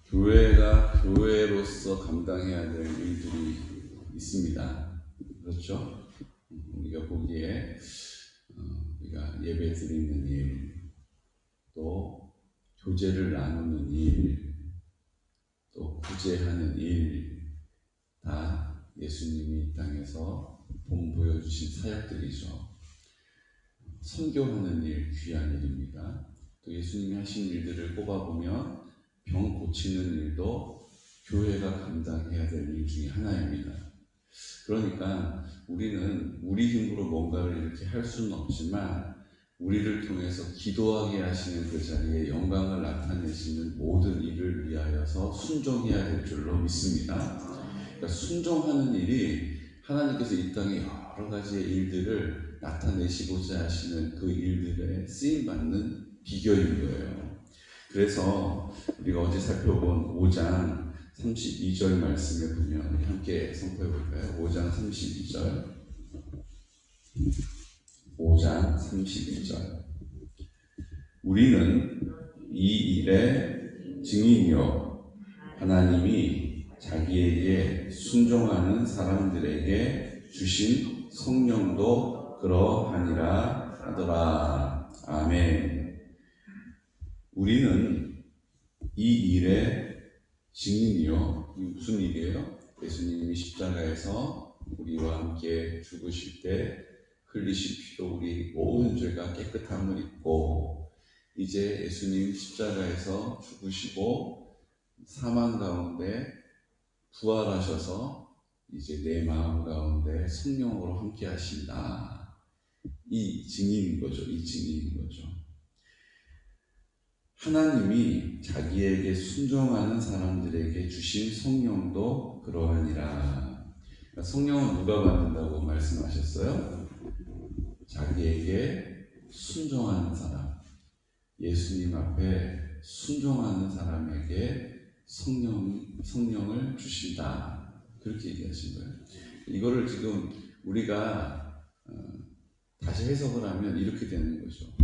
교회가 교회로서 감당해야 될 일들이 있습니다. 그렇죠? 우리가 보기에 우리가 예배 드리는 일, 또 교제를 나누는 일, 또 구제하는 일, 다 예수님이 이 땅에서 보여주신 사역들이죠. 선교하는 일, 귀한 일입니다. 또 예수님이 하신 일들을 꼽아보면 병 고치는 일도 교회가 감당해야 될 일 중에 하나입니다. 그러니까 우리는 우리 힘으로 뭔가를 이렇게 할 수는 없지만 우리를 통해서 기도하게 하시는 그 자리에 영광을 나타내시는 모든 일을 위하여서 순종해야 될 줄로 믿습니다. 그러니까 순종하는 일이 하나님께서 이 땅에 여러 가지의 일들을 나타내시고자 하시는 그 일들에 쓰임받는 비결인 거예요. 그래서 우리가 어제 살펴본 5장 32절 말씀에 보면 우리 함께 선포해 볼까요? 5장 32절. 5장 32절. 우리는 이 일의 증인이요 하나님이 자기에게 순종하는 사람들에게 주신 성령도 그러하니라 하더라. 아멘. 우리는 이 일의 증인이요. 무슨 일이에요? 예수님이 십자가에서 우리와 함께 죽으실 때 흘리신 피로 우리 모든 죄가 깨끗함을 입고 이제 예수님 십자가에서 죽으시고 사망 가운데 부활하셔서 이제 내 마음 가운데 성령으로 함께 하신다. 이 증인인 거죠. 이 증인인 거죠. 하나님이 자기에게 순종하는 사람들에게 주신 성령도 그러하니라. 성령은 누가 받는다고 말씀하셨어요? 자기에게 순종하는 사람, 예수님 앞에 순종하는 사람에게 성령을 주신다. 그렇게 얘기하신 거예요. 이거를 지금 우리가 다시 해석을 하면 이렇게 되는 거죠.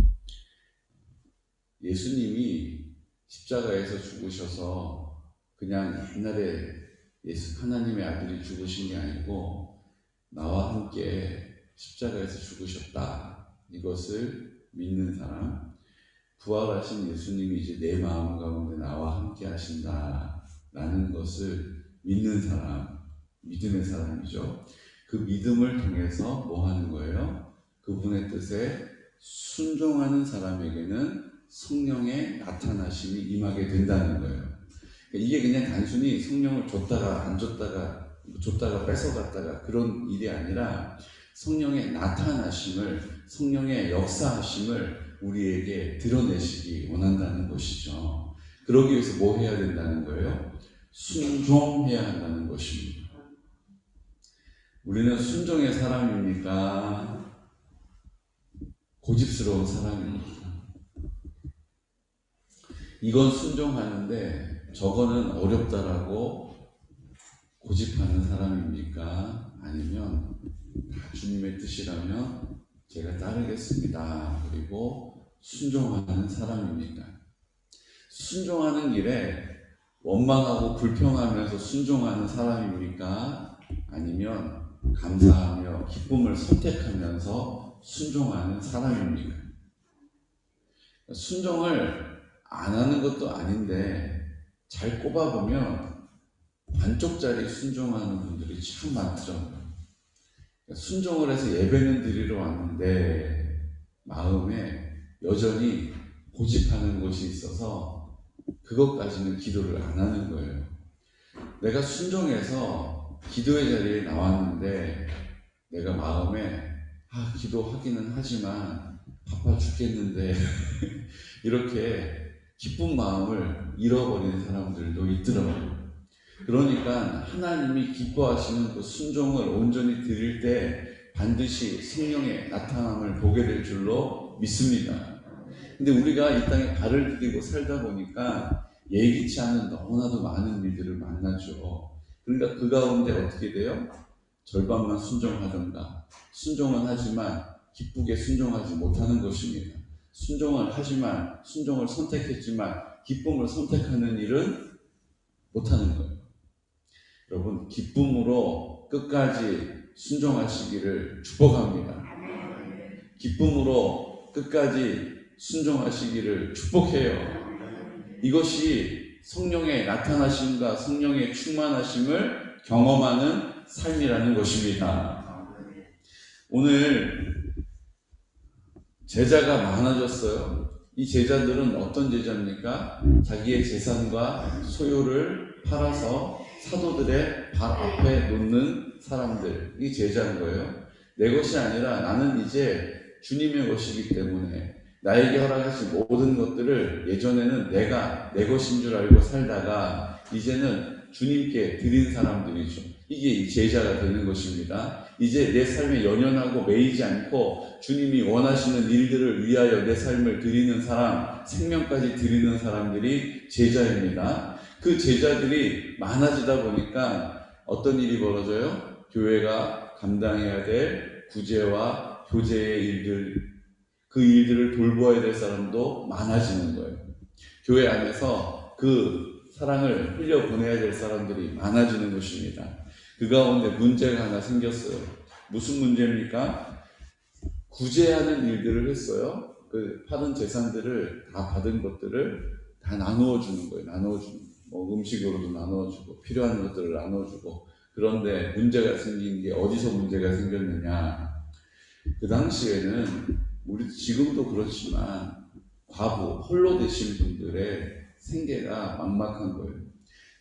예수님이 십자가에서 죽으셔서 그냥 옛날에 하나님의 아들이 죽으신 게 아니고 나와 함께 십자가에서 죽으셨다. 이것을 믿는 사람, 부활하신 예수님이 이제 내 마음 가운데 나와 함께 하신다 라는 것을 믿는 사람, 믿음의 사람이죠. 그 믿음을 통해서 뭐 하는 거예요? 그분의 뜻에 순종하는 사람에게는 성령의 나타나심이 임하게 된다는 거예요. 이게 그냥 단순히 성령을 줬다가 안 줬다가 뺏어갔다가 그런 일이 아니라 성령의 나타나심을, 성령의 역사하심을 우리에게 드러내시기 원한다는 것이죠. 그러기 위해서 뭐 해야 된다는 거예요? 순종해야 한다는 것입니다. 우리는 순종의 사람입니까? 고집스러운 사람입니까? 이건 순종하는데 저거는 어렵다라고 고집하는 사람입니까? 아니면 주님의 뜻이라면 제가 따르겠습니다. 그리고 순종하는 사람입니까? 순종하는 길에 원망하고 불평하면서 순종하는 사람입니까? 아니면 감사하며 기쁨을 선택하면서 순종하는 사람입니까? 순종을 안 하는 것도 아닌데 잘 꼽아보면 반쪽짜리 순종하는 분들이 참 많더라고요. 순종을 해서 예배는 드리러 왔는데 마음에 여전히 고집하는 것이 있어서 그것까지는 기도를 안 하는 거예요. 내가 순종해서 기도의 자리에 나왔는데 내가 마음에 기도하기는 하지만 바빠 죽겠는데 이렇게 기쁜 마음을 잃어버리는 사람들도 있더라고요. 그러니까 하나님이 기뻐하시는 그 순종을 온전히 드릴 때 반드시 성령의 나타남을 보게 될 줄로 믿습니다. 근데 우리가 이 땅에 발을 디디고 살다 보니까 예기치 않은 너무나도 많은 일들을 만나죠. 그러니까 그 가운데 어떻게 돼요? 절반만 순종하던가, 순종은 하지만 기쁘게 순종하지 못하는 것입니다. 순종을 하지만, 순종을 선택했지만 기쁨을 선택하는 일은 못하는 거예요. 여러분, 기쁨으로 끝까지 순종하시기를 축복합니다. 기쁨으로 끝까지 순종하시기를 축복해요. 이것이 성령의 나타나심과 성령의 충만하심을 경험하는 삶이라는 것입니다. 오늘 제자가 많아졌어요. 이 제자들은 어떤 제자입니까? 자기의 재산과 소유를 팔아서 사도들의 발 앞에 놓는 사람들이 제자인 거예요. 내 것이 아니라 나는 이제 주님의 것이기 때문에 나에게 허락하신 모든 것들을 예전에는 내가 내 것인 줄 알고 살다가 이제는 주님께 드린 사람들이죠. 이게 이 제자가 되는 것입니다. 이제 내 삶에 연연하고 매이지 않고 주님이 원하시는 일들을 위하여 내 삶을 드리는 사람, 생명까지 드리는 사람들이 제자입니다. 그 제자들이 많아지다 보니까 어떤 일이 벌어져요? 교회가 감당해야 될 구제와 교제의 일들, 그 일들을 돌보아야 될 사람도 많아지는 거예요. 교회 안에서 그 사랑을 흘려보내야 될 사람들이 많아지는 것입니다. 그 가운데 문제가 하나 생겼어요. 무슨 문제입니까? 구제하는 일들을 했어요. 그 받은 재산들을 다 받은 것들을 다 나누어 주는 거예요. 나누어 주는 거예요. 뭐 음식으로도 나누어 주고 필요한 것들을 나누어 주고. 그런데 문제가 생긴 게 어디서 문제가 생겼느냐? 그 당시에는 우리 지금도 그렇지만 과부, 홀로 되신 분들의 생계가 막막한 거예요.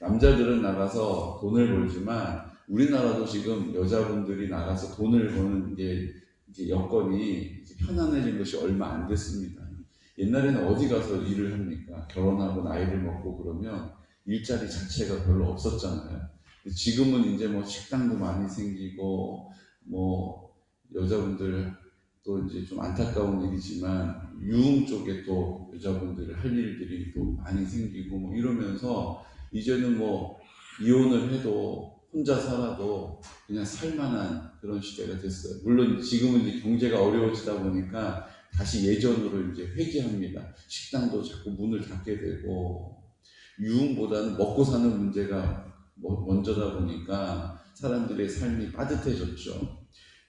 남자들은 나가서 돈을 벌지만 우리나라도 지금 여자분들이 나가서 돈을 버는 게 이제 여건이 이제 편안해진 것이 얼마 안 됐습니다. 옛날에는 어디 가서 일을 합니까? 결혼하고 나이를 먹고 그러면 일자리 자체가 별로 없었잖아요. 지금은 이제 뭐 식당도 많이 생기고 뭐 여자분들 또 이제 좀 안타까운 일이지만 유흥 쪽에 또 여자분들이 할 일들이 또 많이 생기고 뭐 이러면서 이제는 뭐 이혼을 해도 혼자 살아도 그냥 살만한 그런 시대가 됐어요. 물론 지금은 이제 경제가 어려워지다 보니까 다시 예전으로 이제 회귀합니다. 식당도 자꾸 문을 닫게 되고 유흥보다는 먹고 사는 문제가 먼저다 보니까 사람들의 삶이 빠듯해졌죠.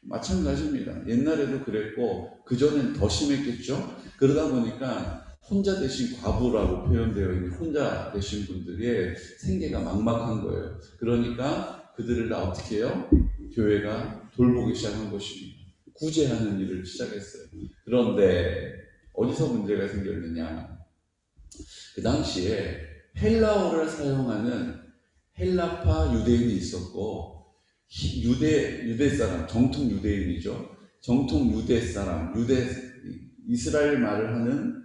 마찬가지입니다. 옛날에도 그랬고 그전엔 더 심했겠죠. 그러다 보니까 혼자 되신 과부라고 표현되어 있는 혼자 되신 분들의 생계가 막막한 거예요. 그러니까 그들을 다 어떻게 해요? 교회가 돌보기 시작한 것입니다. 구제하는 일을 시작했어요. 그런데 어디서 문제가 생겼느냐? 그 당시에 헬라어를 사용하는 헬라파 유대인이 있었고 유대 사람, 정통 유대인이죠. 정통 유대 사람, 이스라엘 말을 하는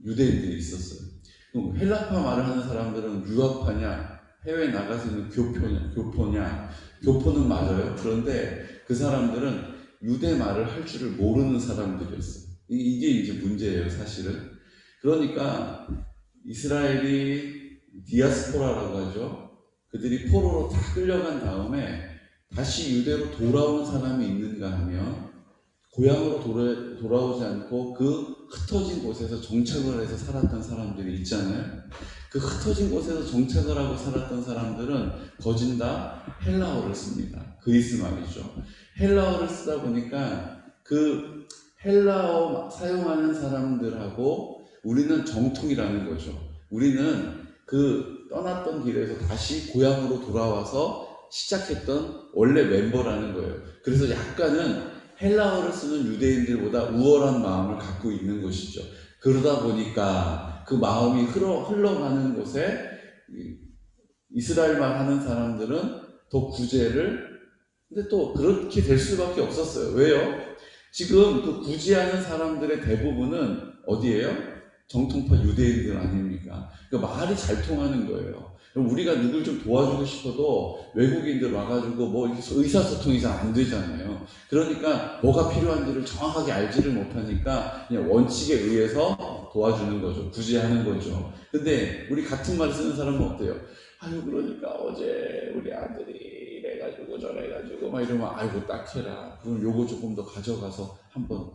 유대인들이 있었어요. 그럼 헬라파 말을 하는 사람들은 유학파냐, 해외 나가서는 교포냐, 교포는 맞아요. 그런데 그 사람들은 유대 말을 할 줄을 모르는 사람들이었어요. 이게 이제 문제예요, 사실은. 그러니까 이스라엘이 디아스포라라고 하죠. 그들이 포로로 다 끌려간 다음에 다시 유대로 돌아온 사람이 있는가 하면 고향으로 돌아오지 않고 그 흩어진 곳에서 정착을 해서 살았던 사람들이 있잖아요. 그 흩어진 곳에서 정착을 하고 살았던 사람들은 거진 다 헬라어를 씁니다. 그리스 말이죠. 헬라어를 쓰다 보니까 그 헬라어 사용하는 사람들하고 우리는 정통이라는 거죠. 우리는 그 떠났던 길에서 다시 고향으로 돌아와서 시작했던 원래 멤버라는 거예요. 그래서 약간은 헬라어를 쓰는 유대인들보다 우월한 마음을 갖고 있는 것이죠. 그러다 보니까 그 마음이 흘러가는 곳에 이스라엘말 하는 사람들은 더 구제를, 근데 또 그렇게 될 수밖에 없었어요. 왜요? 지금 그 구제하는 사람들의 대부분은 어디예요? 정통파 유대인들 아닙니까? 그러니까 말이 잘 통하는 거예요. 그럼 우리가 누굴 좀 도와주고 싶어도 외국인들 와가지고 뭐 의사소통이 잘 안 되잖아요. 그러니까 뭐가 필요한지를 정확하게 알지를 못하니까 그냥 원칙에 의해서 도와주는 거죠. 구제하는 거죠. 근데 우리 같은 말 쓰는 사람은 어때요? 아유, 그러니까 어제 우리 아들이 이래가지고 저래가지고 막 이러면 아이고 딱해라. 그럼 요거 조금 더 가져가서 한번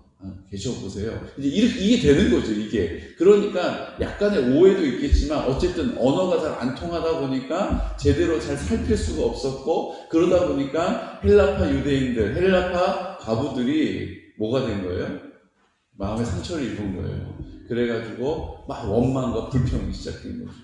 계셔 보세요. 이제 이게 되는 거죠, 이게. 그러니까 약간의 오해도 있겠지만 어쨌든 언어가 잘 안 통하다 보니까 제대로 잘 살필 수가 없었고, 그러다 보니까 헬라파 유대인들, 헬라파 과부들이 뭐가 된 거예요? 마음에 상처를 입은 거예요. 그래가지고 막 원망과 불평이 시작된 거죠.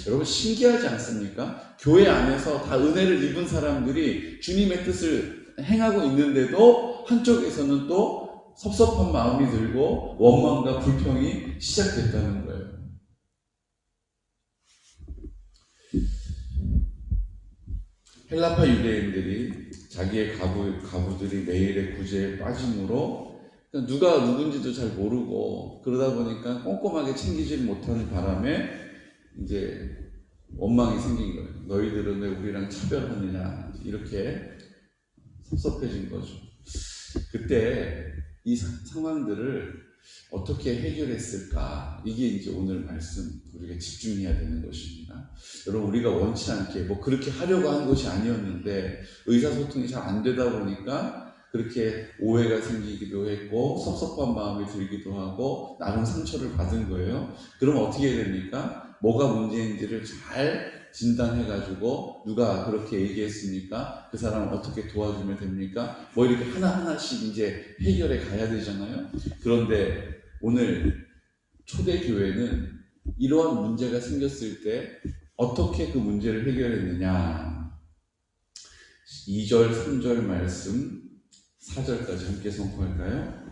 여러분 신기하지 않습니까? 교회 안에서 다 은혜를 입은 사람들이 주님의 뜻을 행하고 있는데도 한쪽에서는 또 섭섭한 마음이 들고 원망과 불평이 시작됐다는 거예요. 헬라파 유대인들이 자기의 가부들이 매일의 구제에 빠짐으로 누가 누군지도 잘 모르고 그러다 보니까 꼼꼼하게 챙기지 못하는 바람에 이제 원망이 생긴 거예요. 너희들은 왜 우리랑 차별하느냐, 이렇게 섭섭해진 거죠. 그때 이 상황들을 어떻게 해결했을까? 이게 이제 오늘 말씀 우리가 집중해야 되는 것입니다. 여러분 우리가 원치 않게 뭐 그렇게 하려고 한 것이 아니었는데 의사소통이 잘 안 되다 보니까 그렇게 오해가 생기기도 했고 섭섭한 마음이 들기도 하고 나름 상처를 받은 거예요. 그럼 어떻게 해야 됩니까? 뭐가 문제인지를 잘 진단해가지고 누가 그렇게 얘기했으니까 그 사람을 어떻게 도와주면 됩니까? 뭐 이렇게 하나하나씩 이제 해결해 가야 되잖아요. 그런데 오늘 초대교회는 이러한 문제가 생겼을 때 어떻게 그 문제를 해결했느냐, 2절, 3절 말씀 4절까지 함께 선포할까요?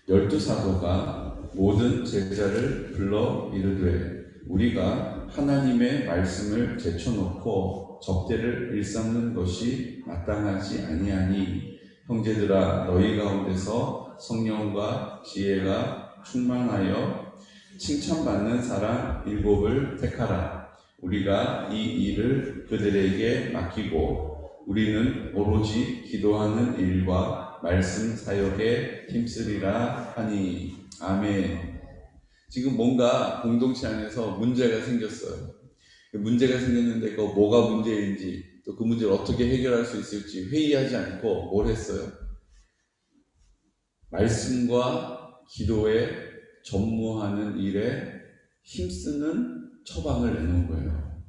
12사도가 모든 제자를 불러 이르되 우리가 하나님의 말씀을 제쳐놓고 접대를 일삼는 것이 마땅하지 아니하니 형제들아 너희 가운데서 성령과 지혜가 충만하여 칭찬받는 사람 7을 택하라. 우리가 이 일을 그들에게 맡기고 우리는 오로지 기도하는 일과 말씀 사역에 힘쓰리라 하니. 아멘. 지금 뭔가 공동체 안에서 문제가 생겼어요. 문제가 생겼는데 그 뭐가 문제인지 또 그 문제를 어떻게 해결할 수 있을지 회의하지 않고 뭘 했어요? 말씀과 기도에 전무하는 일에 힘쓰는 처방을 내놓은 거예요.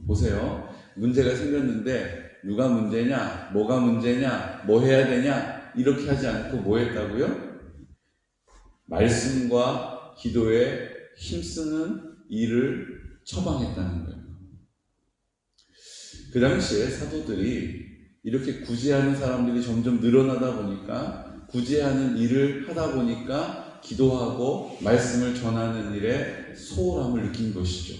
보세요. 문제가 생겼는데 누가 문제냐, 뭐가 문제냐, 뭐 해야 되냐 이렇게 하지 않고 뭐 했다고요? 말씀과 기도에 힘쓰는 일을 처방했다는 거예요. 그 당시에 사도들이 이렇게 구제하는 사람들이 점점 늘어나다 보니까 구제하는 일을 하다 보니까 기도하고 말씀을 전하는 일에 소홀함을 느낀 것이죠.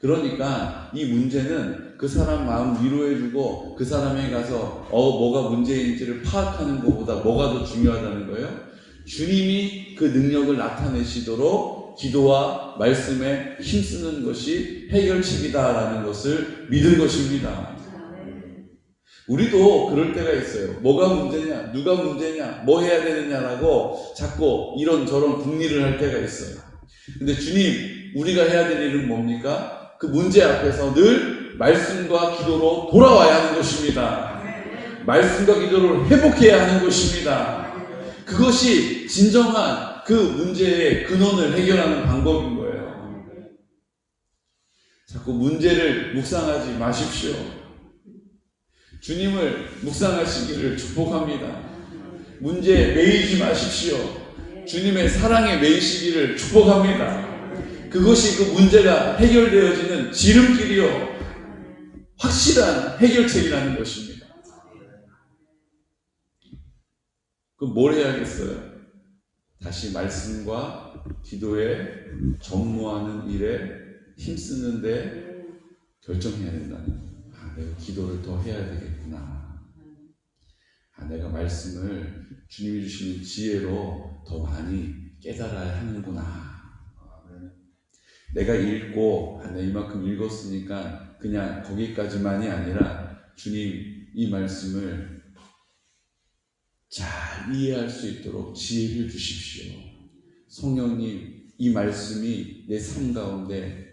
그러니까 이 문제는 그 사람 마음 위로해주고 그 사람에 가서 뭐가 문제인지를 파악하는 것보다 뭐가 더 중요하다는 거예요? 주님이 그 능력을 나타내시도록 기도와 말씀에 힘쓰는 것이 해결책이다라는 것을 믿은 것입니다. 우리도 그럴 때가 있어요. 뭐가 문제냐, 누가 문제냐, 뭐 해야 되느냐라고 자꾸 이런저런 궁리를 할 때가 있어요. 근데 주님, 우리가 해야 될 일은 뭡니까? 그 문제 앞에서 늘 말씀과 기도로 돌아와야 하는 것입니다. 말씀과 기도를 회복해야 하는 것입니다. 그것이 진정한 그 문제의 근원을 해결하는 방법인 거예요. 자꾸 문제를 묵상하지 마십시오. 주님을 묵상하시기를 축복합니다. 문제에 매이지 마십시오. 주님의 사랑에 매이시기를 축복합니다. 그것이 그 문제가 해결되어지는 지름길이요 확실한 해결책이라는 것입니다. 그럼 뭘 해야겠어요? 다시 말씀과 기도에 전무하는 일에 힘쓰는데 결정해야 된다는 거예요. 내가 기도를 더 해야 되겠구나. 내가 말씀을 주님이 주시는 지혜로 더 많이 깨달아야 하는구나. 내가 읽고 내가 이만큼 읽었으니까 그냥 거기까지만이 아니라 주님 이 말씀을 잘 이해할 수 있도록 지혜를 주십시오. 성령님, 이 말씀이 내 삶 가운데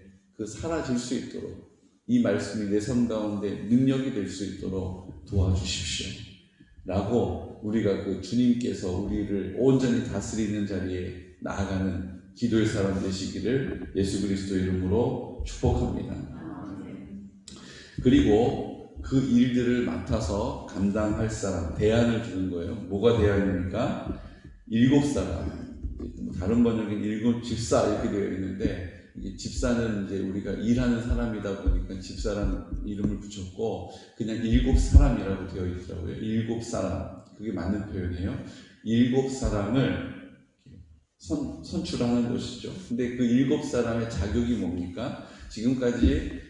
사라질 수 있도록, 이 말씀이 내 삶 가운데 능력이 될 수 있도록 도와주십시오. 라고 우리가 그 주님께서 우리를 온전히 다스리는 자리에 나아가는 기도의 사람 되시기를 예수 그리스도 이름으로 축복합니다. 그리고 그 일들을 맡아서 감당할 사람, 대안을 주는 거예요. 뭐가 대안입니까? 7사람. 다른 번역엔 7 집사 이렇게 되어 있는데, 이게 집사는 이제 우리가 일하는 사람이다 보니까 집사라는 이름을 붙였고, 그냥 7사람이라고 되어 있더라고요. 7사람. 그게 맞는 표현이에요. 7사람을 선출하는 것이죠. 근데 그 7사람의 자격이 뭡니까? 지금까지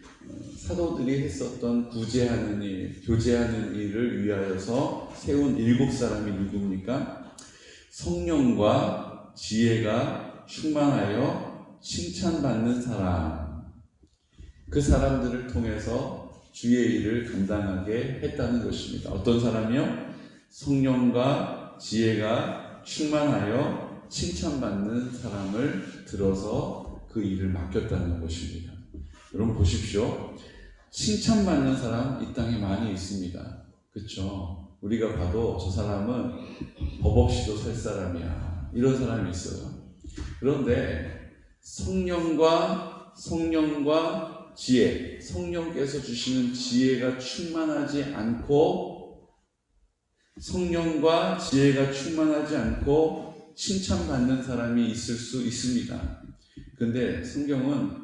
사도들이 했었던 구제하는 일, 교제하는 일을 위하여서 세운 7사람이 누굽니까? 성령과 지혜가 충만하여 칭찬받는 사람. 그 사람들을 통해서 주의 일을 감당하게 했다는 것입니다. 어떤 사람이요? 성령과 지혜가 충만하여 칭찬받는 사람을 들어서 그 일을 맡겼다는 것입니다. 여러분 보십시오. 칭찬받는 사람 이 땅에 많이 있습니다. 그렇죠? 우리가 봐도 저 사람은 법 없이도 살 사람이야. 이런 사람이 있어요. 그런데 성령과 지혜, 성령께서 주시는 지혜가 충만하지 않고 칭찬받는 사람이 있을 수 있습니다. 그런데 성경은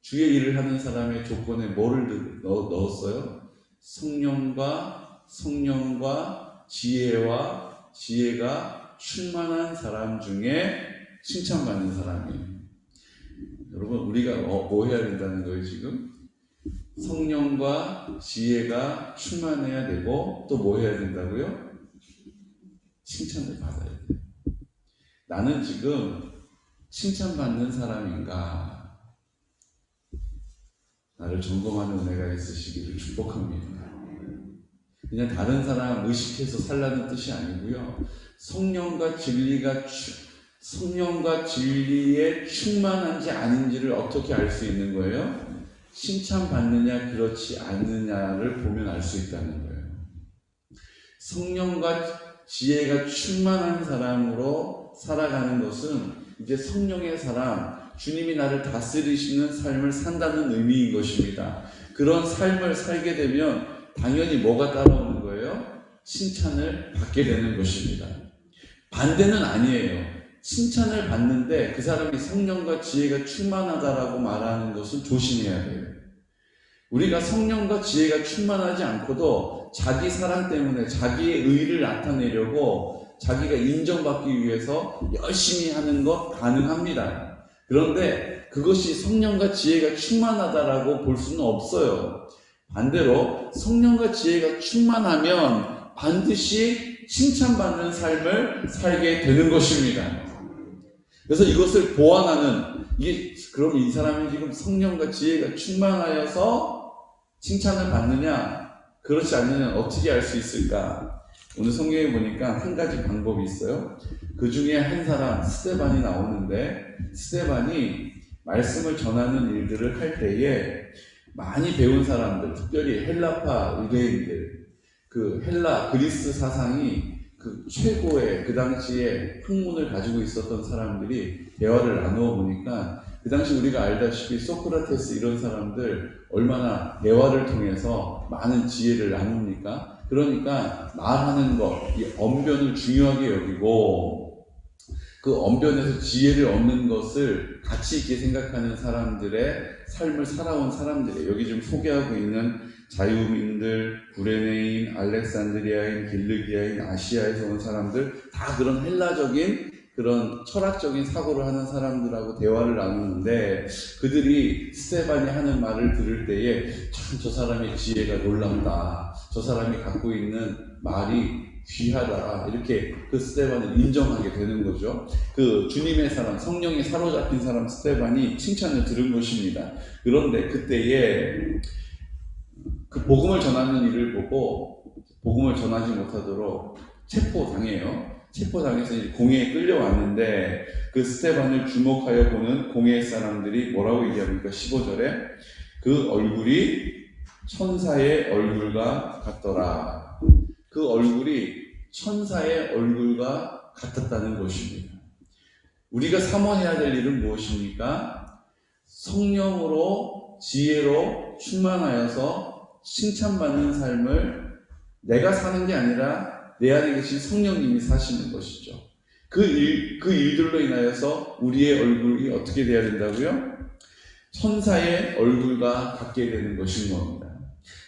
주의 일을 하는 사람의 조건에 뭐를 넣었어요? 성령과 지혜가 충만한 사람 중에 칭찬받는 사람이에요. 여러분, 우리가 뭐 해야 된다는 거예요, 지금? 성령과 지혜가 충만해야 되고, 또 뭐 해야 된다고요? 칭찬을 받아야 돼요. 나는 지금 칭찬받는 사람인가? 나를 점검하는 은혜가 있으시기를 축복합니다. 그냥 다른 사람 의식해서 살라는 뜻이 아니고요. 성령과 진리에 충만한지 아닌지를 어떻게 알 수 있는 거예요? 칭찬받느냐 그렇지 않느냐를 보면 알 수 있다는 거예요. 성령과 지혜가 충만한 사람으로 살아가는 것은 이제 성령의 사람, 주님이 나를 다스리시는 삶을 산다는 의미인 것입니다. 그런 삶을 살게 되면 당연히 뭐가 따라오는 거예요? 칭찬을 받게 되는 것입니다. 반대는 아니에요. 칭찬을 받는데 그 사람이 성령과 지혜가 충만하다라고 말하는 것은 조심해야 돼요. 우리가 성령과 지혜가 충만하지 않고도 자기 사랑 때문에 자기의 의를 나타내려고 자기가 인정받기 위해서 열심히 하는 것 가능합니다. 그런데 그것이 성령과 지혜가 충만하다라고 볼 수는 없어요. 반대로 성령과 지혜가 충만하면 반드시 칭찬받는 삶을 살게 되는 것입니다. 그래서 이것을 보완하는, 그럼 이 사람이 지금 성령과 지혜가 충만하여서 칭찬을 받느냐, 그렇지 않느냐 어떻게 알 수 있을까? 오늘 성경에 보니까 한 가지 방법이 있어요. 그 중에 한 사람, 스데반이 나오는데, 스데반이 말씀을 전하는 일들을 할 때에 많이 배운 사람들, 특별히 헬라파 유대인들, 그 그리스 사상이 그 최고의 그 당시에 학문을 가지고 있었던 사람들이 대화를 나누어 보니까 그 당시 우리가 알다시피 소크라테스 이런 사람들 얼마나 대화를 통해서 많은 지혜를 나눕니까? 그러니까 말하는 것, 이 언변을 중요하게 여기고 그 언변에서 지혜를 얻는 것을 가치 있게 생각하는 사람들의 삶을 살아온 사람들이에요. 여기 지금 소개하고 있는 자유민들, 구레네인, 알렉산드리아인, 길르기아인, 아시아에서 온 사람들 다 그런 헬라적인 그런 철학적인 사고를 하는 사람들하고 대화를 나누는데 그들이 스데반이 하는 말을 들을 때에 참 저 사람의 지혜가 놀랍다. 저 사람이 갖고 있는 말이 귀하다. 이렇게 그 스데반을 인정하게 되는 거죠. 그 주님의 사람, 성령에 사로잡힌 사람 스데반이 칭찬을 들은 것입니다. 그런데 그때에 그 복음을 전하는 일을 보고 복음을 전하지 못하도록 체포당해요. 체포당해서 공회에 끌려왔는데 그 스데반을 주목하여 보는 공회 사람들이 뭐라고 얘기합니까? 15절에 그 얼굴이 천사의 얼굴과 같더라. 그 얼굴이 천사의 얼굴과 같았다는 것입니다. 우리가 사모해야 될 일은 무엇입니까? 성령으로 지혜로 충만하여서 칭찬받는 삶을 내가 사는 게 아니라 내 안에 계신 성령님이 사시는 것이죠. 그 일들로 인하여서 우리의 얼굴이 어떻게 되어야 된다고요? 천사의 얼굴과 같게 되는 것인 겁니다.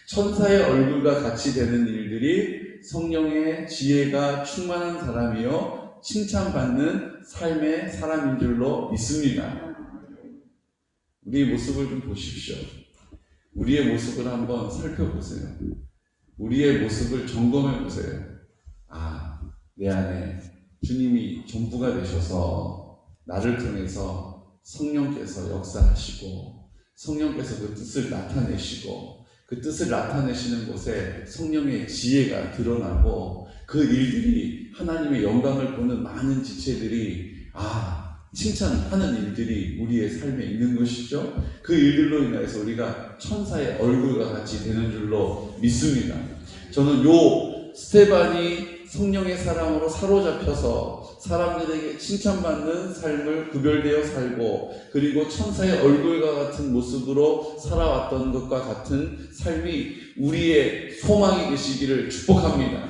천사의 얼굴과 같이 되는 일들이 성령의 지혜가 충만한 사람이요 칭찬받는 삶의 사람인 줄로 믿습니다. 우리의 모습을 좀 보십시오. 우리의 모습을 한번 살펴보세요. 우리의 모습을 점검해 보세요. 내 안에 주님이 전부가 되셔서 나를 통해서 성령께서 역사하시고 성령께서 그 뜻을 나타내시고 그 뜻을 나타내시는 곳에 성령의 지혜가 드러나고 그 일들이 하나님의 영광을 보는 많은 지체들이 칭찬하는 일들이 우리의 삶에 있는 것이죠. 그 일들로 인해서 우리가 천사의 얼굴과 같이 되는 줄로 믿습니다. 저는 스테반이 성령의 사랑으로 사로잡혀서 사람들에게 칭찬받는 삶을 구별되어 살고 그리고 천사의 얼굴과 같은 모습으로 살아왔던 것과 같은 삶이 우리의 소망이 되시기를 축복합니다.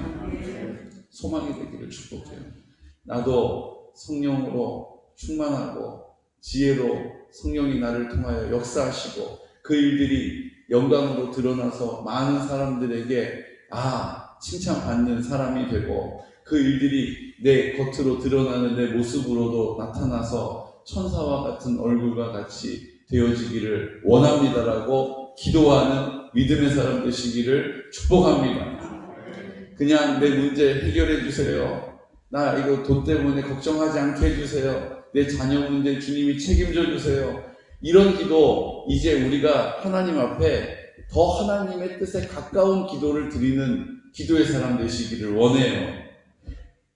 소망이 되기를 축복해요. 나도 성령으로 충만하고 지혜로 성령이 나를 통하여 역사하시고 그 일들이 영광으로 드러나서 많은 사람들에게 칭찬받는 사람이 되고 그 일들이 내 겉으로 드러나는 내 모습으로도 나타나서 천사와 같은 얼굴과 같이 되어지기를 원합니다라고 기도하는 믿음의 사람 되시기를 축복합니다. 그냥 내 문제 해결해 주세요. 나 이거 돈 때문에 걱정하지 않게 해주세요. 내 자녀 문제 주님이 책임져 주세요. 이런 기도, 이제 우리가 하나님 앞에 더 하나님의 뜻에 가까운 기도를 드리는 기도의 사람 되시기를 원해요.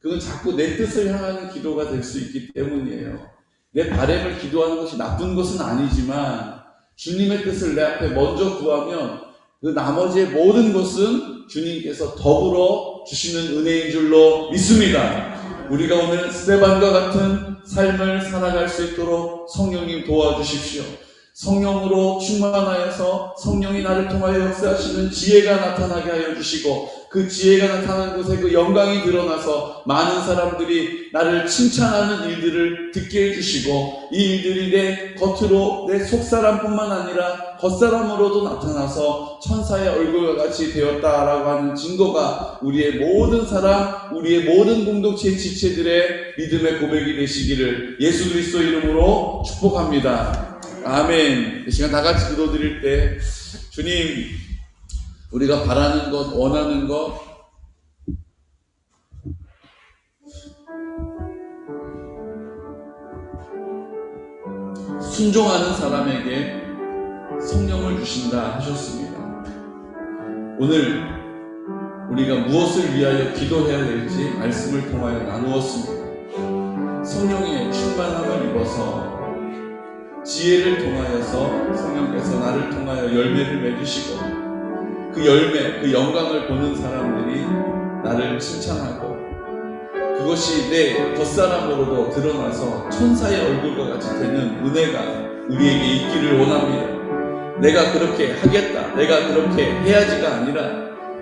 그건 자꾸 내 뜻을 향하는 기도가 될 수 있기 때문이에요. 내 바람을 기도하는 것이 나쁜 것은 아니지만 주님의 뜻을 내 앞에 먼저 구하면 그 나머지의 모든 것은 주님께서 더불어 주시는 은혜인 줄로 믿습니다. 우리가 오늘 스데반과 같은 삶을 살아갈 수 있도록 성령님 도와주십시오. 성령으로 충만하여서 성령이 나를 통하여 역사하시는 지혜가 나타나게 하여 주시고 그 지혜가 나타나는 곳에 그 영광이 드러나서 많은 사람들이 나를 칭찬하는 일들을 듣게 해주시고 이 일들이 내 겉으로 내 속사람뿐만 아니라 겉사람으로도 나타나서 천사의 얼굴과 같이 되었다라고 하는 증거가 우리의 모든 사람, 우리의 모든 공동체 지체들의 믿음의 고백이 되시기를 예수 그리스도 이름으로 축복합니다. 아멘. 이 시간 다 같이 기도드릴 때 주님, 우리가 바라는 것, 원하는 것, 순종하는 사람에게 성령을 주신다 하셨습니다. 오늘 우리가 무엇을 위하여 기도해야 될지 말씀을 통하여 나누었습니다. 성령의 충만함을 입어서 지혜를 통하여서 성령께서 나를 통하여 열매를 맺으시고 그 열매, 그 영광을 보는 사람들이 나를 칭찬하고 그것이 내 겉사람으로도 드러나서 천사의 얼굴과 같이 되는 은혜가 우리에게 있기를 원합니다. 내가 그렇게 하겠다, 내가 그렇게 해야지가 아니라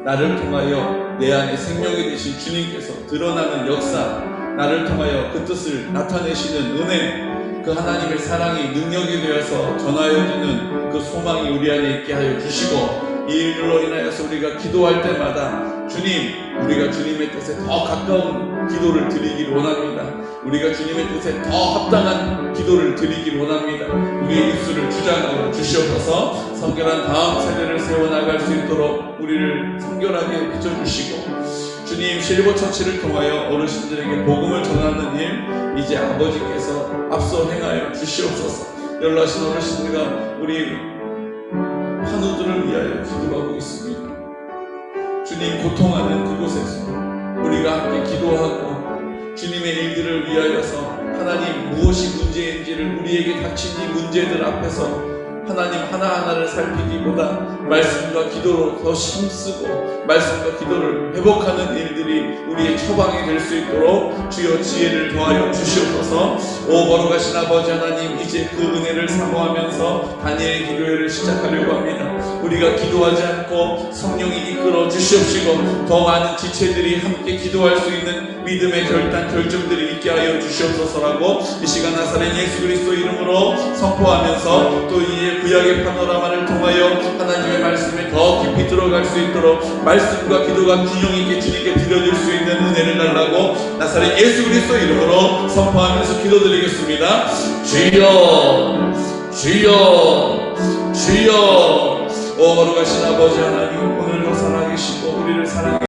나를 통하여 내 안에 생명이 되신 주님께서 드러나는 역사, 나를 통하여 그 뜻을 나타내시는 은혜, 그 하나님의 사랑이 능력이 되어서 전하여지는 그 소망이 우리 안에 있게 하여 주시고 이 일들로 인하여서 우리가 기도할 때마다 주님, 우리가 주님의 뜻에 더 가까운 기도를 드리기를 원합니다. 우리가 주님의 뜻에 더 합당한 기도를 드리기를 원합니다. 우리의 입술을 주장하여 주시옵소서. 성결한 다음 세대를 세워나갈 수 있도록 우리를 성결하게 비춰주시고 주님, 실버처치를 통하여 어르신들에게 복음을 전하는 일 이제 아버지께서 앞서 행하여 주시옵소서. 연락하신 어르신들과 우리 환우들을 위하여 기도하고 있습니다. 주님, 고통하는 그곳에서 우리가 함께 기도하고 주님의 일들을 위하여서 하나님 무엇이 문제인지를 우리에게 닥친 이 문제들 앞에서 하나님 하나하나를 살피기보다 말씀과 기도로 더 힘쓰고 말씀과 기도를 회복하는 일들이 우리의 처방이 될 수 있도록 주여 지혜를 더하여 주시옵소서. 오 거룩하신 아버지 하나님, 이제 그 은혜를 사모하면서 다니엘 기도회를 시작하려고 합니다. 우리가 기도하지 않고 성령이 이끌어 주시옵시고 더 많은 지체들이 함께 기도할 수 있는 믿음의 결정들이 있게 하여 주시옵소서라고 이 시간 나사렛 예수 그리스도 이름으로 선포하면서 또 이 구약의 파노라마를 통하여 하나님의 말씀에 더 깊이 들어갈 수 있도록 말씀과 기도가 균형 있게 주님께 드려질 수 있는 은혜를 달라고 나사렛 예수 그리스도 이름으로 선포하면서 기도드리겠습니다. 주여 주여 주여. 오 거룩하신 아버지 하나님, 오늘도 살아계시고 우리를 사랑해